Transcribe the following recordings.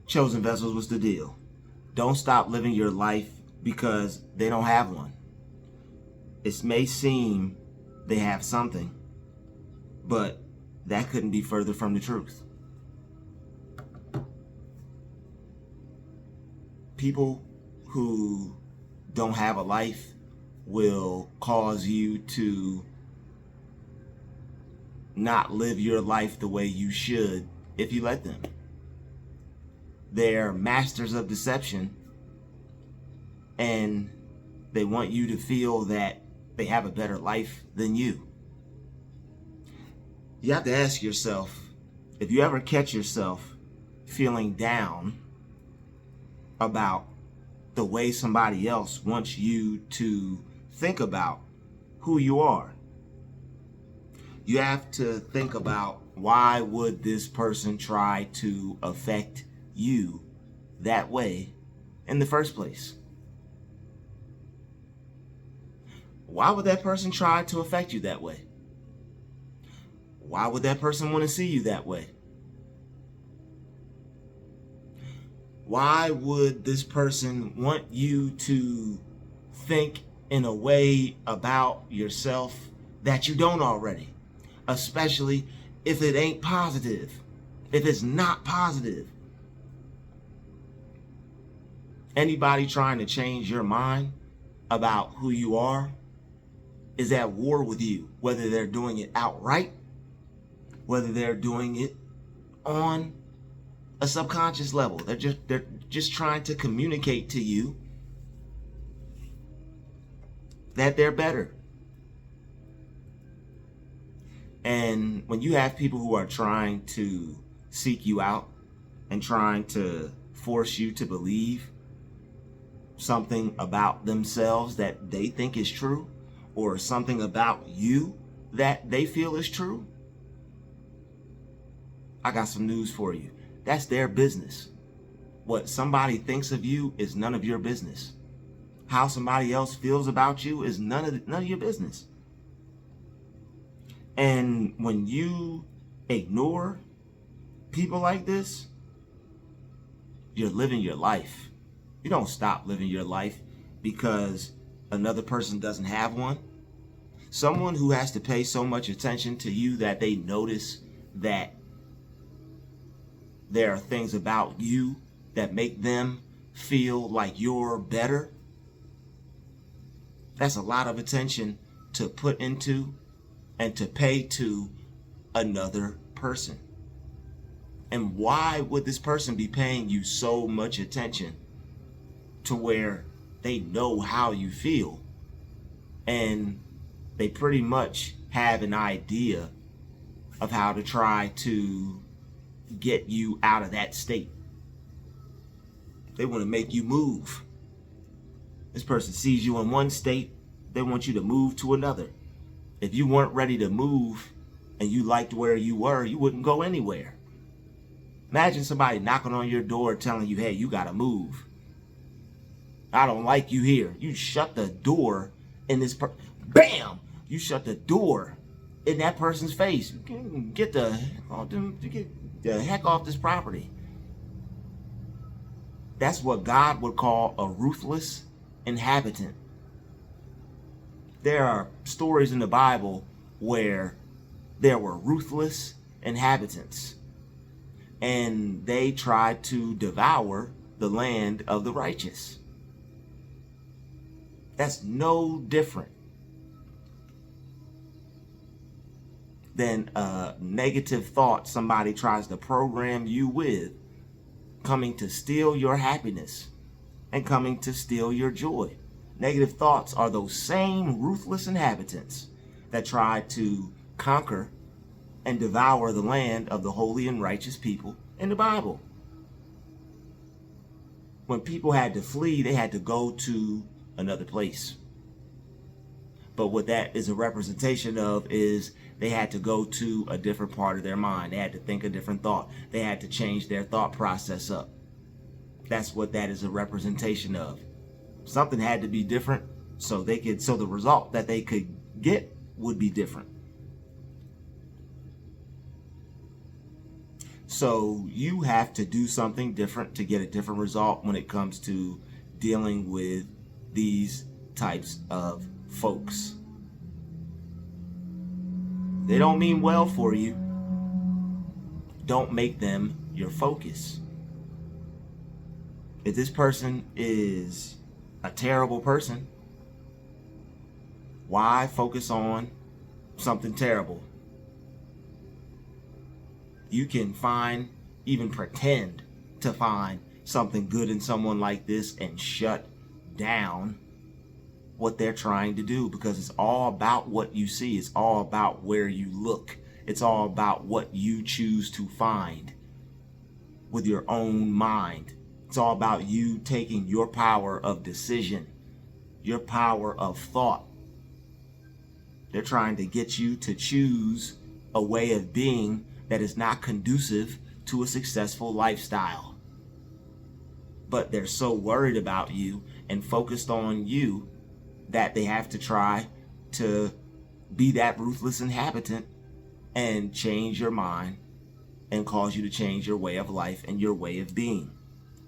Chosen vessels, what's the deal? Don't stop living your life because they don't have one. It may seem they have something, but that couldn't be further from the truth. People who don't have a life will cause you to not live your life the way you should if you let them. They're masters of deception, and they want you to feel that they have a better life than you. You have to ask yourself, if you ever catch yourself feeling down about the way somebody else wants you to think about who you are, you have to think about, why would this person try to affect you that way in the first place? Why would that person try to affect you that way? Why would that person want to see you that way? Why would this person want you to think in a way about yourself that you don't already? Especially if it ain't positive, if it's not positive. Anybody trying to change your mind about who you are is at war with you, whether they're doing it outright, whether they're doing it on a subconscious level. They're just trying to communicate to you that they're better. And when you have people who are trying to seek you out and trying to force you to believe something about themselves that they think is true, or something about you that they feel is true, I got some news for you. That's their business. What somebody thinks of you is none of your business. How somebody else feels about you is none of your business. And when you ignore people like this, you're living your life. You don't stop living your life because another person doesn't have one. Someone who has to pay so much attention to you that they notice that there are things about you that make them feel like you're better, that's a lot of attention to put into and to pay to another person. And why would this person be paying you so much attention to where they know how you feel and they pretty much have an idea of how to try to get you out of that state? They want to make you move. This person sees you in one state, they want you to move to another. If you weren't ready to move and you liked where you were, you wouldn't go anywhere. Imagine somebody knocking on your door telling you, hey, you gotta move. I don't like you here. You shut the door in this bam! You shut the door in that person's face. Get the heck off this property. That's what God would call a ruthless inhabitant. There are stories in the Bible where there were ruthless inhabitants, and they tried to devour the land of the righteous. That's no different than a negative thought somebody tries to program you with, coming to steal your happiness and coming to steal your joy. Negative thoughts are those same ruthless inhabitants that try to conquer and devour the land of the holy and righteous people in the Bible. When people had to flee, they had to go to another place. But what that is a representation of is they had to go to a different part of their mind. They had to think a different thought. They had to change their thought process up. That's what that is a representation of. Something had to be different so the result that they could get would be different. So you have to do something different to get a different result when it comes to dealing with these types of folks. They don't mean well for you. Don't make them your focus. If this person is a terrible person, why focus on something terrible? You can find, even pretend to find something good in someone like this and shut down what they're trying to do, because it's all about what you see. It's all about where you look. It's all about what you choose to find with your own mind. It's all about you taking your power of decision, your power of thought. They're trying to get you to choose a way of being that is not conducive to a successful lifestyle. But they're so worried about you and focused on you that they have to try to be that ruthless inhabitant and change your mind and cause you to change your way of life and your way of being.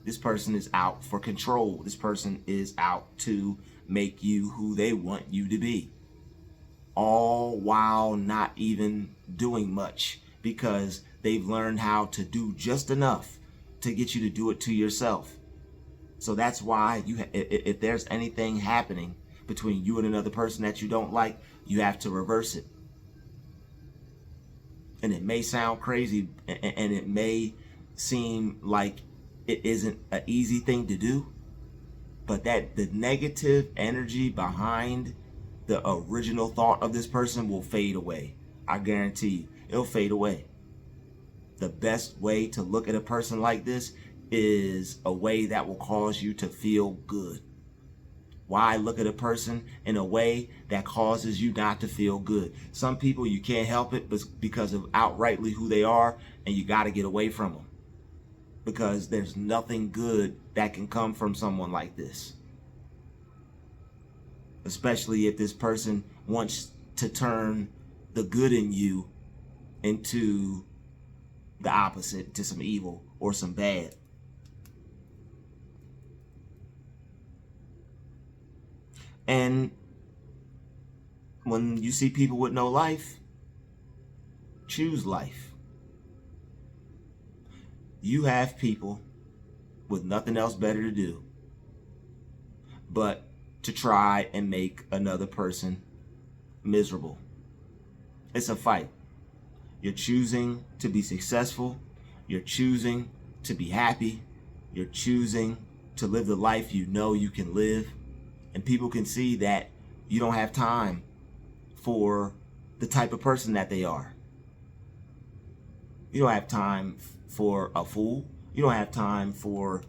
This person is out for control. This person is out to make you who they want you to be, all while not even doing much, because they've learned how to do just enough to get you to do it to yourself. So that's why if there's anything happening between you and another person that you don't like, you have to reverse it. And it may sound crazy, and it may seem like it isn't an easy thing to do, but that the negative energy behind the original thought of this person will fade away. I guarantee you, it'll fade away. The best way to look at a person like this is a way that will cause you to feel good. Why look at a person in a way that causes you not to feel good? Some people, you can't help it, but because of outrightly who they are, and you got to get away from them, because there's nothing good that can come from someone like this. Especially if this person wants to turn the good in you into the opposite, to some evil or some bad. And when you see people with no life, choose life. You have people with nothing else better to do but to try and make another person miserable. It's a fight. You're choosing to be successful. You're choosing to be happy. You're choosing to live the life you know you can live. And people can see that you don't have time for the type of person that they are. You don't have time for a fool. You don't have time for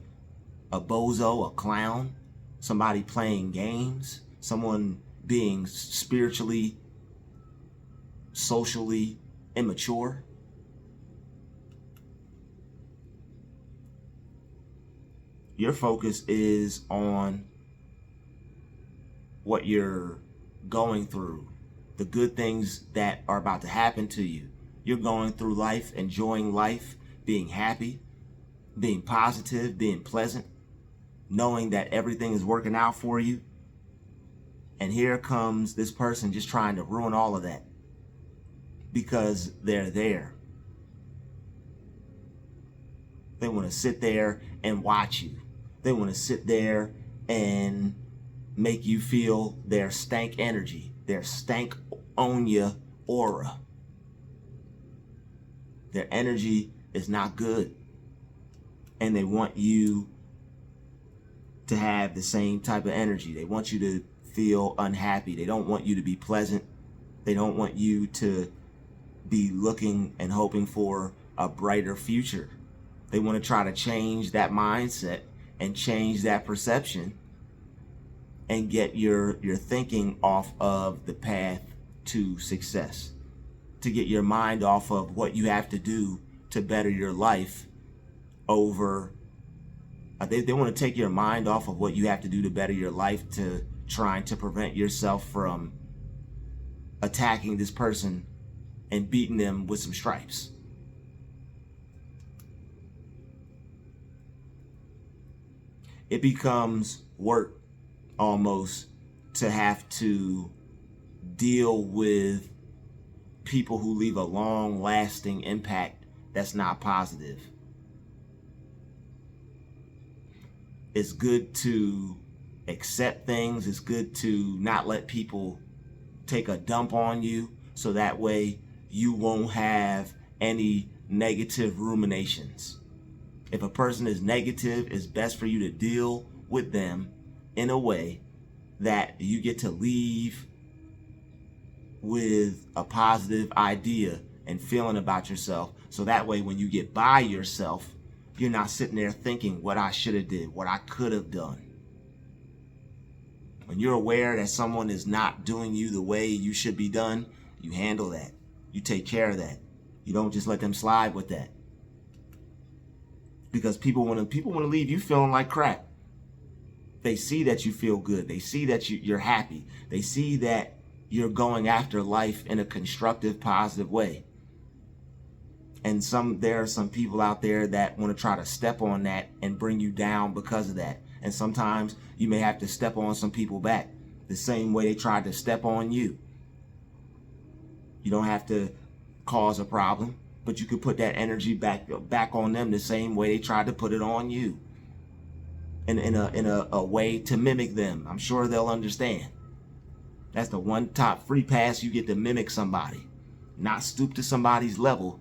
a bozo, a clown, somebody playing games, someone being spiritually, socially immature. Your focus is on what you're going through, the good things that are about to happen to you. You're going through life, enjoying life, being happy, being positive, being pleasant, knowing that everything is working out for you. And here comes this person just trying to ruin all of that because they're there. They want to sit there and watch you. They want to sit there and make you feel their stank energy, their stank on ya aura. Their energy is not good. And they want you to have the same type of energy. They want you to feel unhappy. They don't want you to be pleasant. They don't want you to be looking and hoping for a brighter future. They want to try to change that mindset and change that perception and get your thinking off of the path to success, to get your mind off of what you have to do to better your life over. They want to take your mind off of what you have to do to better your life, to trying to prevent yourself from attacking this person and beating them with some stripes. it becomes work almost to have to deal with people who leave a long lasting impact that's not positive. It's good to accept things. It's good to not let people take a dump on you, so that way you won't have any negative ruminations. If a person is negative, it's best for you to deal with them in a way that you get to leave with a positive idea and feeling about yourself. So that way when you get by yourself, you're not sitting there thinking what I should have did, what I could have done. When you're aware that someone is not doing you the way you should be done, you handle that. You take care of that. You don't just let them slide with that. Because people want to leave you feeling like crap. They see that you feel good. They see that you're happy. They see that you're going after life in a constructive, positive way. And there are some people out there that want to try to step on that and bring you down because of that. And sometimes you may have to step on some people back the same way they tried to step on you. You don't have to cause a problem, but you could put that energy back on them the same way they tried to put it on you. In a way to mimic them. I'm sure they'll understand. That's the one top free pass you get, to mimic somebody. Not stoop to somebody's level,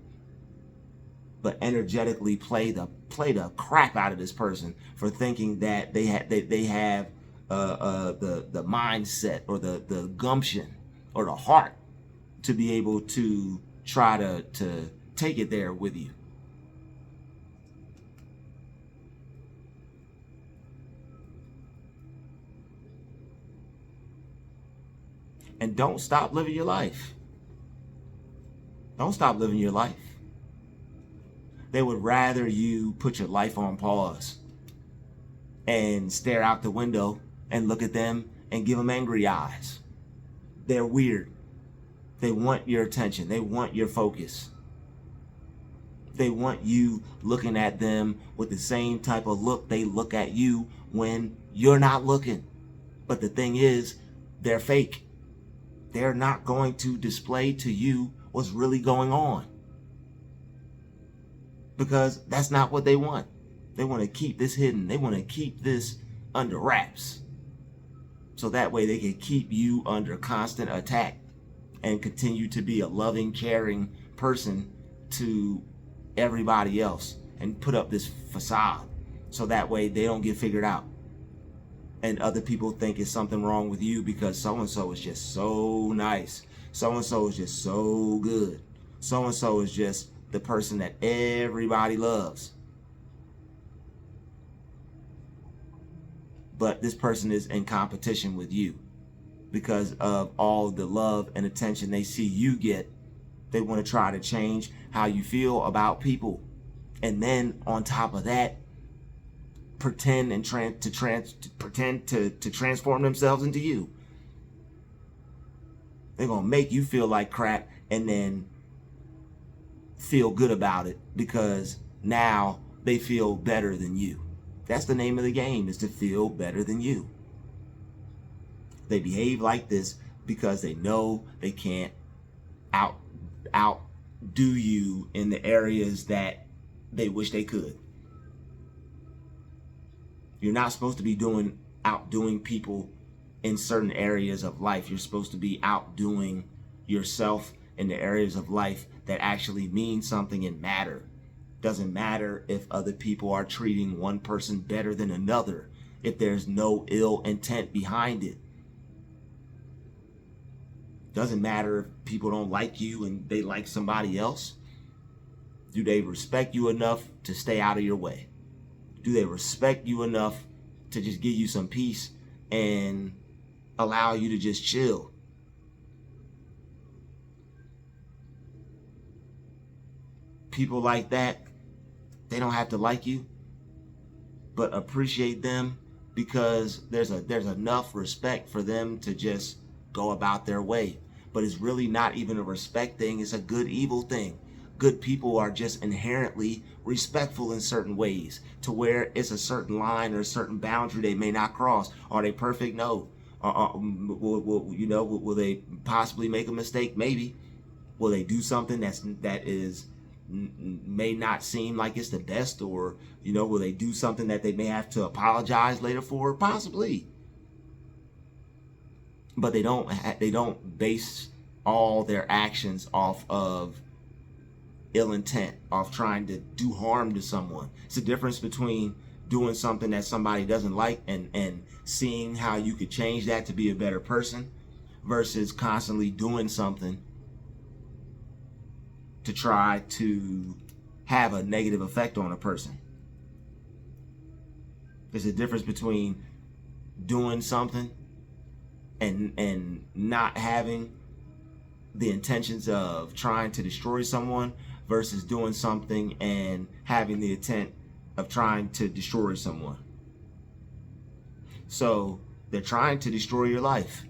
but energetically play the crap out of this person for thinking that they have the mindset or the gumption or the heart to be able to try to take it there with you. And don't stop living your life. Don't stop living your life. They would rather you put your life on pause and stare out the window and look at them and give them angry eyes. They're weird. They want your attention. They want your focus. They want you looking at them with the same type of look they look at you when you're not looking. But the thing is, they're fake. They're not going to display to you what's really going on, because that's not what they want. They want to keep this hidden. They want to keep this under wraps, so that way they can keep you under constant attack and continue to be a loving, caring person to everybody else and put up this facade, so that way they don't get figured out. And other people think it's something wrong with you because so-and-so is just so nice. So-and-so is just so good. So-and-so is just the person that everybody loves. But this person is in competition with you because of all the love and attention they see you get. They want to try to change how you feel about people. And then on top of that, pretend to transform themselves into you. They're gonna make you feel like crap and then feel good about it because now they feel better than you. That's the name of the game, is to feel better than you. They behave like this because they know they can't outdo you in the areas that they wish they could. You're not supposed to be outdoing people in certain areas of life. You're supposed to be outdoing yourself in the areas of life that actually mean something and matter. Doesn't matter if other people are treating one person better than another, if there's no ill intent behind it. Doesn't matter if people don't like you and they like somebody else. Do they respect you enough to stay out of your way? Do they respect you enough to just give you some peace and allow you to just chill? People like that, they don't have to like you, but appreciate them because there's enough respect for them to just go about their way. But it's really not even a respect thing, it's a good evil thing. good people are just inherently respectful in certain ways, to where it's a certain line or a certain boundary they may not cross. Are they perfect? No. Will they possibly make a mistake? Maybe. Will they do something that is may not seem like it's the best, or will they do something that they may have to apologize later for? Possibly. But they don't base all their actions off of ill intent, off trying to do harm to someone. It's a difference between doing something that somebody doesn't like and seeing how you could change that to be a better person, versus constantly doing something to try to have a negative effect on a person. There's a difference between doing something and not having the intentions of trying to destroy someone, versus doing something and having the intent of trying to destroy someone. So they're trying to destroy your life.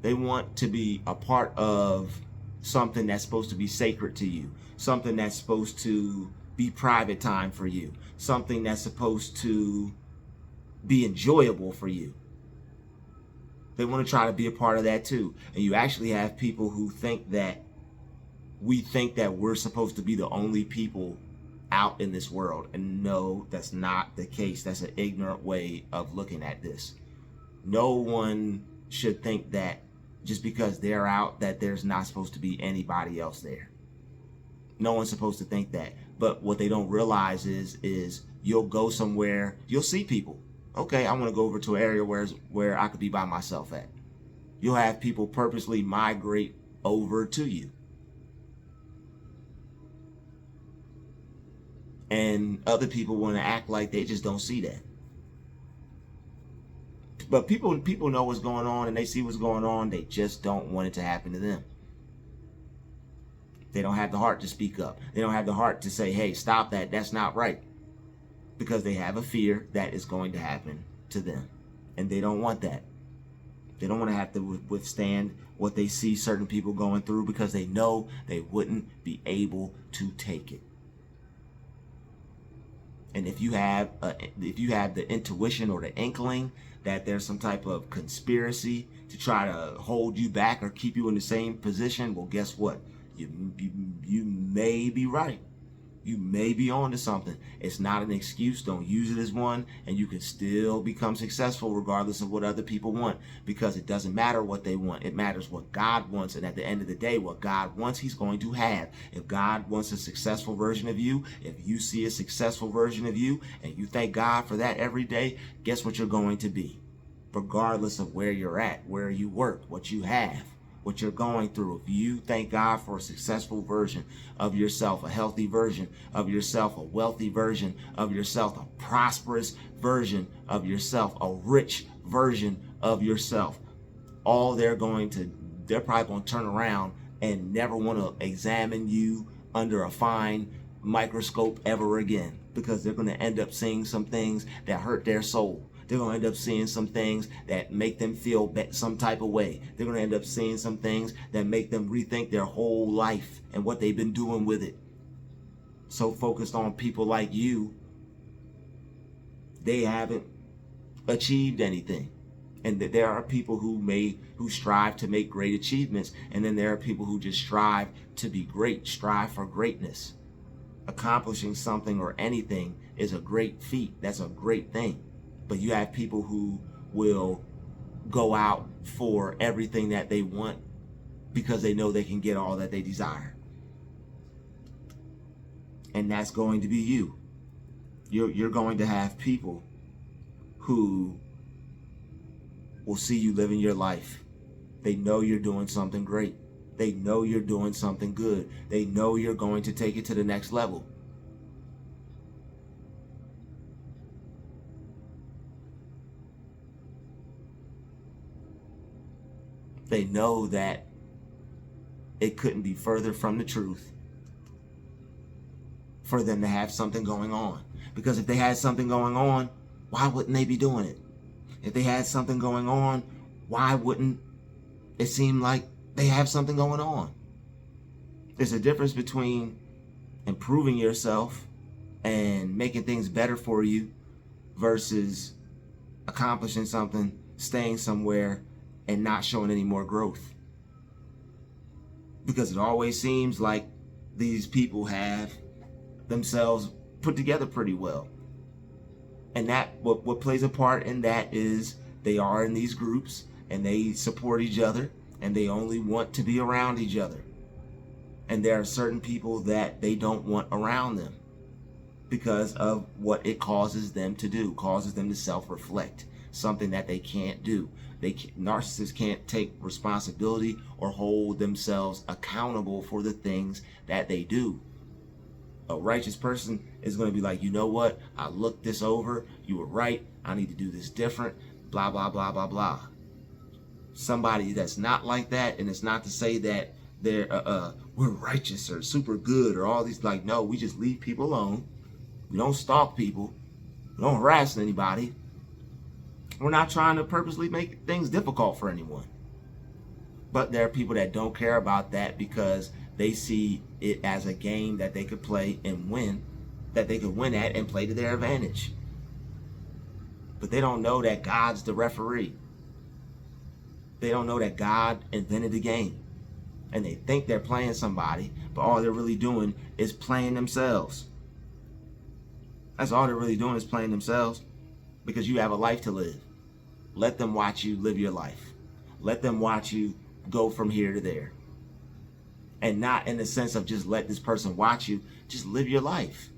They want to be a part of something that's supposed to be sacred to you, something that's supposed to be private time for you, something that's supposed to be enjoyable for you. They want to try to be a part of that too. And you actually have people who think that we think that we're supposed to be the only people out in this world. And no, that's not the case. That's an ignorant way of looking at this. No one should think that just because they're out, that there's not supposed to be anybody else there. No one's supposed to think that. But what they don't realize is you'll go somewhere, you'll see people. Okay, I want to go over to an area where I could be by myself at. You'll have people purposely migrate over to you. And other people want to act like they just don't see that. But people know what's going on, and they see what's going on. They just don't want it to happen to them. They don't have the heart to speak up. They don't have the heart to say, hey, stop that. That's not right. Because they have a fear that is going to happen to them. And they don't want that. They don't want to have to withstand what they see certain people going through, because they know they wouldn't be able to take it. And if you have the intuition or the inkling that there's some type of conspiracy to try to hold you back or keep you in the same position, well, guess what? You may be right. You may be on to something. It's not an excuse. Don't use it as one, and you can still become successful regardless of what other people want, because it doesn't matter what they want. It matters what God wants, and at the end of the day, what God wants, he's going to have. If God wants a successful version of you, if you see a successful version of you, and you thank God for that every day, guess what you're going to be? Regardless of where you're at, where you work, what you have, what you're going through. If you thank God for a successful version of yourself, a healthy version of yourself, a wealthy version of yourself, a prosperous version of yourself, a rich version of yourself, they're probably going to turn around and never want to examine you under a fine microscope ever again, because they're going to end up seeing some things that hurt their soul. They're going to end up seeing some things that make them feel some type of way. They're going to end up seeing some things that make them rethink their whole life and what they've been doing with it. So focused on people like you, they haven't achieved anything. And there are people who strive to make great achievements, and then there are people who just strive to be great, strive for greatness. Accomplishing something or anything is a great feat. That's a great thing. But you have people who will go out for everything that they want because they know they can get all that they desire. And that's going to be you. You're going to have people who will see you living your life. They know you're doing something great. They know you're doing something good. They know you're going to take it to the next level. They know that it couldn't be further from the truth for them to have something going on. Because if they had something going on, why wouldn't they be doing it? If they had something going on, why wouldn't it seem like they have something going on? There's a difference between improving yourself and making things better for you versus accomplishing something, staying somewhere, and not showing any more growth. Because it always seems like these people have themselves put together pretty well. And that what plays a part in that is they are in these groups and they support each other and they only want to be around each other. And there are certain people that they don't want around them because of what it causes them to do, causes them to self-reflect, something that they can't do. Narcissists can't take responsibility or hold themselves accountable for the things that they do. A righteous person is going to be like, you know what? I looked this over. You were right. I need to do this different. Blah, blah, blah, blah, blah. Somebody that's not like that, and it's not to say that they're we're righteous or super good or all these, like, no, we just leave people alone. We don't stalk people. We don't harass anybody. We're not trying to purposely make things difficult for anyone. But there are people that don't care about that because they see it as a game that they could play and win, that they could win at and play to their advantage. But they don't know that God's the referee. They don't know that God invented the game. And they think they're playing somebody, but all they're really doing is playing themselves. That's all they're really doing is playing themselves, because you have a life to live. Let them watch you live your life. Let them watch you go from here to there. And not in the sense of just let this person watch you, just live your life.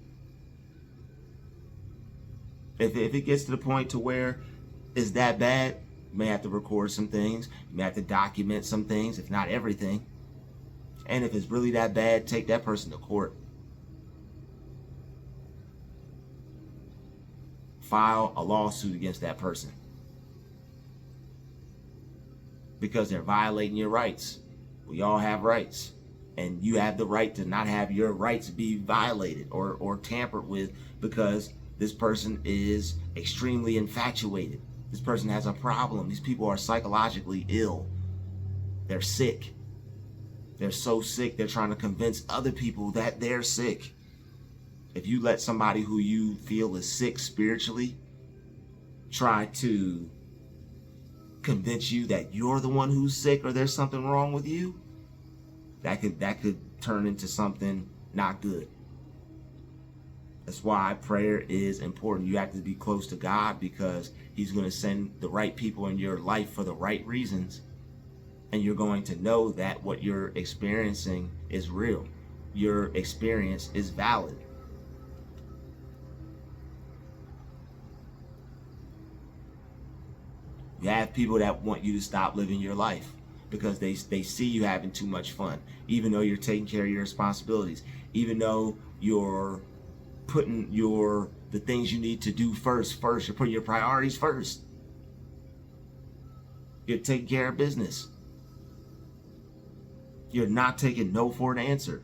If it gets to the point to where it's that bad, you may have to record some things. You may have to document some things, if not everything. And if it's really that bad, take that person to court. File a lawsuit against that person. Because they're violating your rights. We all have rights. And you have the right to not have your rights be violated or tampered with because this person is extremely infatuated. This person has a problem. These people are psychologically ill. They're sick. They're so sick, they're trying to convince other people that they're sick. If you let somebody who you feel is sick spiritually try to convince you that you're the one who's sick or there's something wrong with you, that could turn into something not good. That's why prayer is important. You have to be close to God because He's going to send the right people in your life for the right reasons. And you're going to know that what you're experiencing is real. Your experience is valid. You have people that want you to stop living your life because they see you having too much fun, even though you're taking care of your responsibilities, even though you're putting the things you need to do first. You're putting your priorities first. You're taking care of business. You're not taking no for an answer.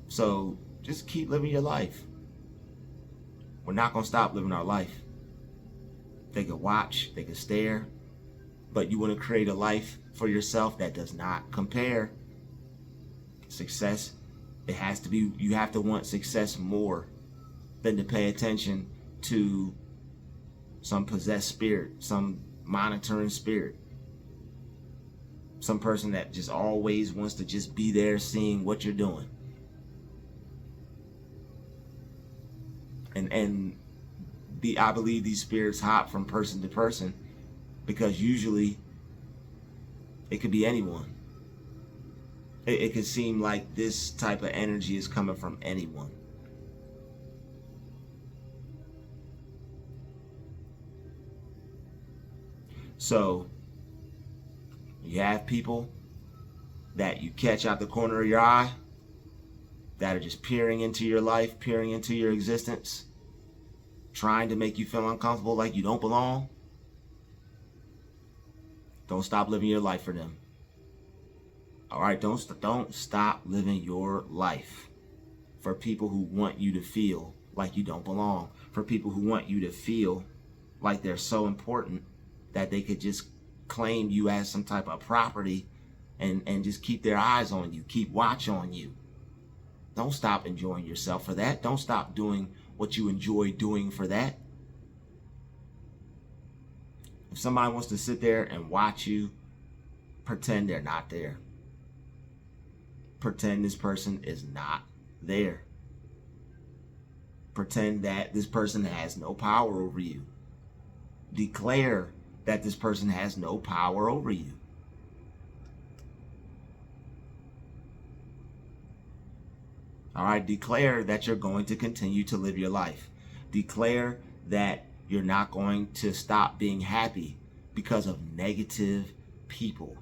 So just keep living your life. We're not going to stop living our life. They can watch, they can stare, but you want to create a life for yourself that does not compare. Success, it has to be, you have to want success more than to pay attention to some possessed spirit, some monitoring spirit. Some person that just always wants to just be there seeing what you're doing. And I believe these spirits hop from person to person because usually it could be anyone. It could seem like this type of energy is coming from anyone. So you have people that you catch out the corner of your eye that are just peering into your life, peering into your existence, trying to make you feel uncomfortable like you don't belong. Don't stop living your life for them. All right, don't stop living your life for people who want you to feel like you don't belong, for people who want you to feel like they're so important that they could just claim you as some type of property and just keep their eyes on you, keep watch on you. Don't stop enjoying yourself for that. Don't stop doing what you enjoy doing for that. If somebody wants to sit there and watch you, pretend they're not there. Pretend this person is not there. Pretend that this person has no power over you. Declare that this person has no power over you. All right, declare that you're going to continue to live your life. Declare that you're not going to stop being happy because of negative people.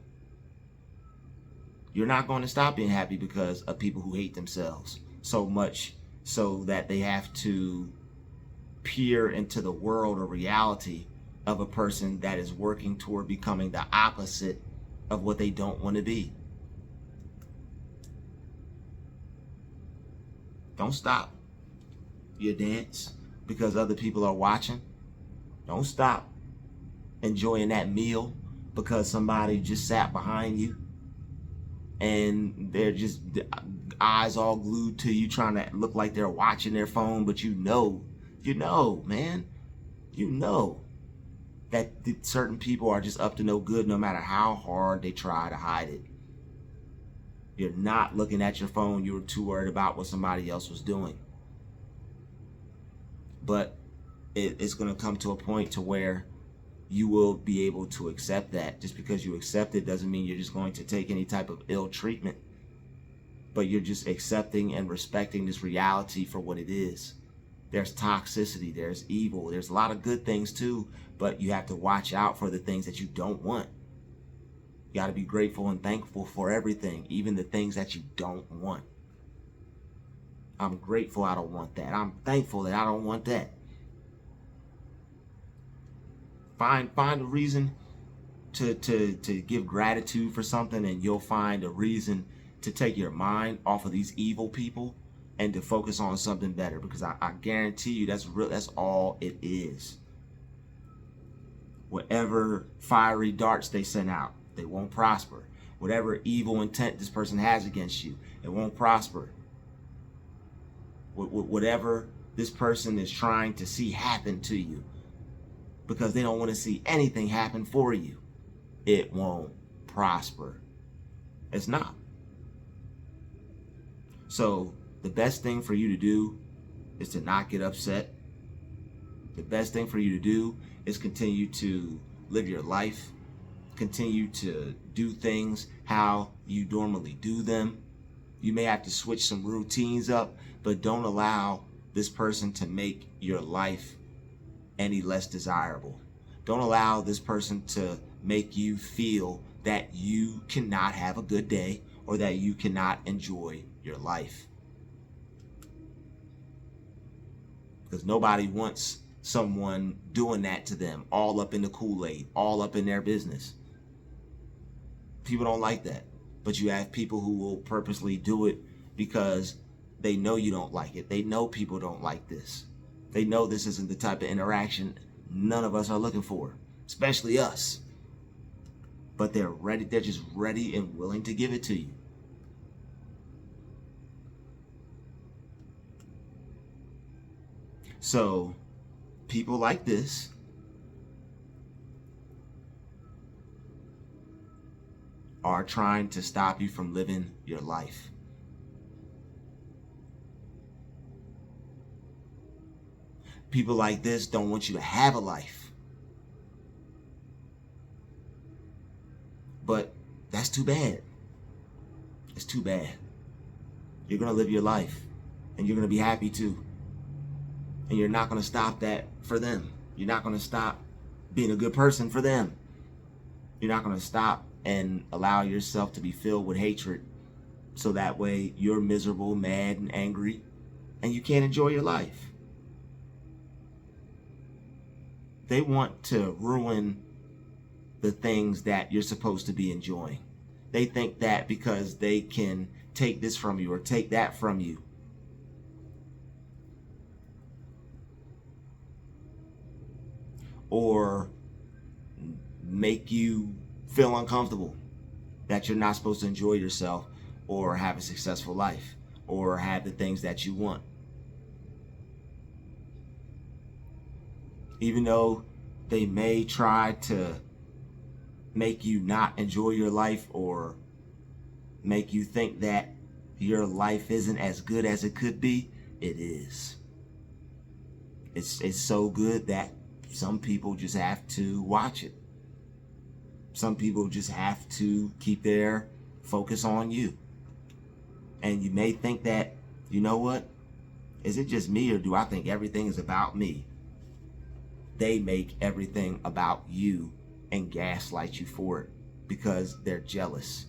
You're not going to stop being happy because of people who hate themselves so much so that they have to peer into the world or reality of a person that is working toward becoming the opposite of what they don't want to be. Don't stop your dance because other people are watching. Don't stop enjoying that meal because somebody just sat behind you and they're just eyes all glued to you, trying to look like they're watching their phone, but you know, man, you know that certain people are just up to no good no matter how hard they try to hide it. You're not looking at your phone. You were too worried about what somebody else was doing. But it's going to come to a point to where you will be able to accept that. Just because you accept it doesn't mean you're just going to take any type of ill treatment. But you're just accepting and respecting this reality for what it is. There's toxicity, there's evil, there's a lot of good things too, but you have to watch out for the things that you don't want. You got to be grateful and thankful for everything, even the things that you don't want. I'm grateful I don't want that. I'm thankful that I don't want that. Find a reason to give gratitude for something, and you'll find a reason to take your mind off of these evil people and to focus on something better, because I guarantee you that's all it is. Whatever fiery darts they send out, they won't prosper. Whatever evil intent this person has against you, it won't prosper. Whatever this person is trying to see happen to you, because they don't want to see anything happen for you, it won't prosper. It's not. So the best thing for you to do is to not get upset. The best thing for you to do is continue to live your life. Continue to do things how you normally do them. You may have to switch some routines up, but don't allow this person to make your life any less desirable. Don't allow this person to make you feel that you cannot have a good day or that you cannot enjoy your life. Because nobody wants someone doing that to them, all up in the Kool-Aid, all up in their business. People don't like that. But you have people who will purposely do it because they know you don't like it. They know people don't like this. They know this isn't the type of interaction none of us are looking for, especially us. But they're ready, they're just ready and willing to give it to you. So, people like this are trying to stop you from living your life. People like this don't want you to have a life. But that's too bad. It's too bad. You're going to live your life, and you're going to be happy too. And you're not going to stop that for them. You're not going to stop being a good person for them. You're not going to stop and allow yourself to be filled with hatred, so that way you're miserable, mad, and angry, and you can't enjoy your life. They want to ruin the things that you're supposed to be enjoying. They think that because they can take this from you or take that from you, or make you feel uncomfortable, that you're not supposed to enjoy yourself or have a successful life or have the things that you want. Even though they may try to make you not enjoy your life or make you think that your life isn't as good as it could be, it is. It's so good that some people just have to watch it. Some people just have to keep their focus on you. And you may think that, you know what? Is it just me, or do I think everything is about me? They make everything about you and gaslight you for it because they're jealous.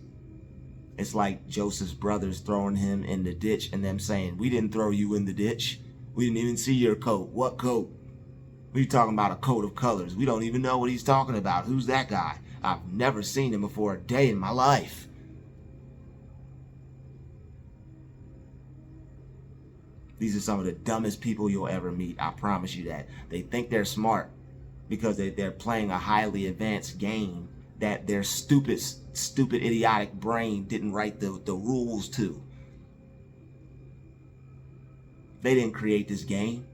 It's like Joseph's brothers throwing him in the ditch and them saying, we didn't throw you in the ditch. We didn't even see your coat. What coat? We're talking about a coat of colors. We don't even know what he's talking about. Who's that guy? I've never seen him before a day in my life. These are some of the dumbest people you'll ever meet. I promise you that. They think they're smart because they're playing a highly advanced game that their stupid, idiotic brain didn't write the rules to. They didn't create this game.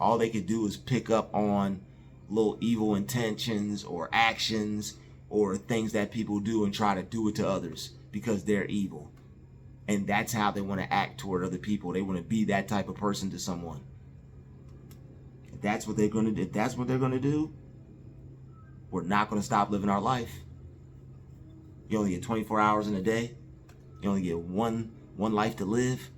All they could do is pick up on little evil intentions or actions or things that people do and try to do it to others because they're evil. And that's how they want to act toward other people. They want to be that type of person to someone. If that's what they're going to do, if that's what they're going to do, we're not going to stop living our life. You only get 24 hours in a day. You only get one life to live.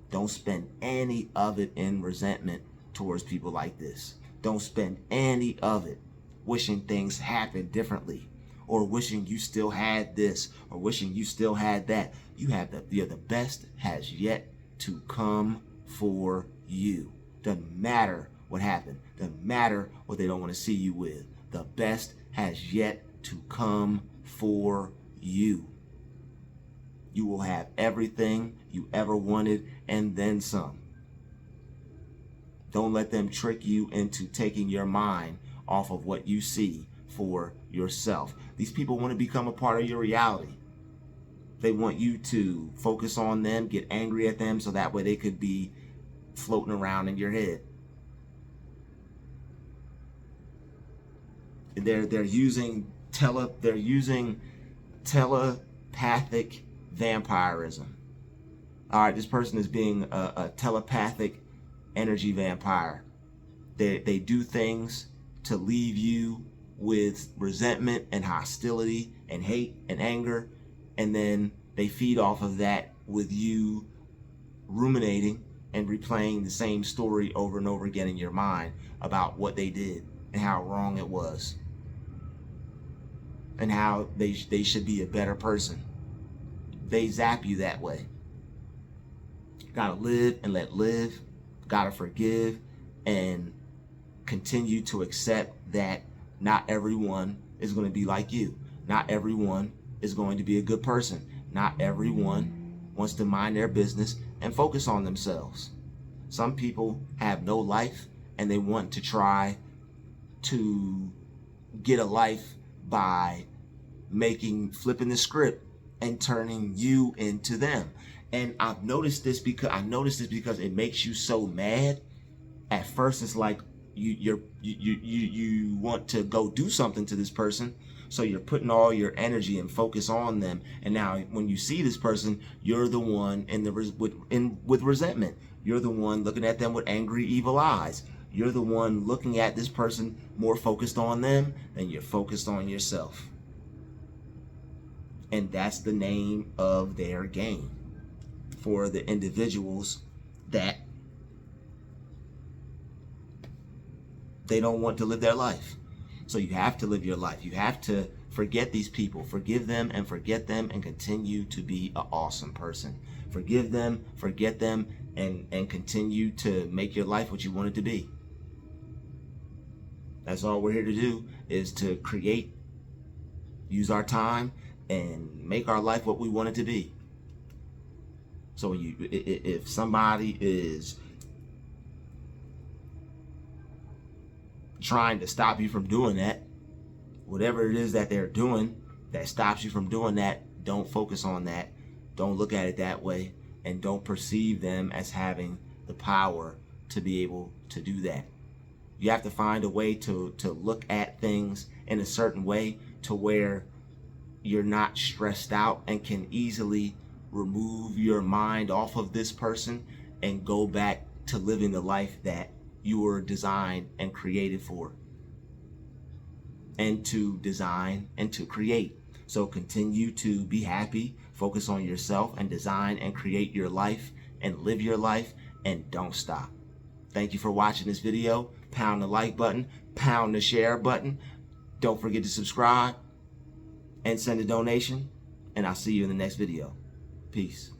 Don't spend any of it in resentment towards people like this. Don't spend any of it wishing things happened differently, or wishing you still had this, or wishing you still had that. The best has yet to come for you. Doesn't matter what happened. Doesn't matter what they don't want to see you with. The best has yet to come for you. You will have everything you ever wanted and then some. Don't let them trick you into taking your mind off of what you see for yourself. These people want to become a part of your reality. They want you to focus on them, get angry at them, so that way they could be floating around in your head. They're using telepathic vampirism. All right, this person is being a telepathic energy vampire. They do things to leave you with resentment and hostility and hate and anger, and then they feed off of that with you ruminating and replaying the same story over and over again in your mind about what they did and how wrong it was and how they should be a better person. They zap you that way. Gotta live and let live. Gotta forgive and continue to accept that not everyone is going to be like you. Not everyone is going to be a good person. Not everyone wants to mind their business and focus on themselves. Some people have no life and they want to try to get a life by flipping the script and turning you into them. And I've noticed this because it makes you so mad. At first, it's like you want to go do something to this person, so you're putting all your energy and focus on them. And now, when you see this person, you're the one with resentment. You're the one looking at them with angry, evil eyes. You're the one looking at this person more focused on them than you're focused on yourself. And that's the name of their game for the individuals that they don't want to live their life. So you have to live your life. You have to forget these people, forgive them and forget them, and continue to be an awesome person. Forgive them, forget them, and continue to make your life what you want it to be. That's all we're here to do, is to create, use our time, and make our life what we want it to be. So if somebody is trying to stop you from doing that, whatever it is that they're doing that stops you from doing that, don't focus on that. Don't look at it that way, and don't perceive them as having the power to be able to do that. You have to find a way to look at things in a certain way to where you're not stressed out and can easily remove your mind off of this person and go back to living the life that you were designed and created for, and to design and to create. So continue to be happy, focus on yourself, and design and create your life and live your life, and don't stop. Thank you for watching this video. Pound the like button, pound the share button. Don't forget to subscribe and send a donation, and I'll see you in the next video. Peace.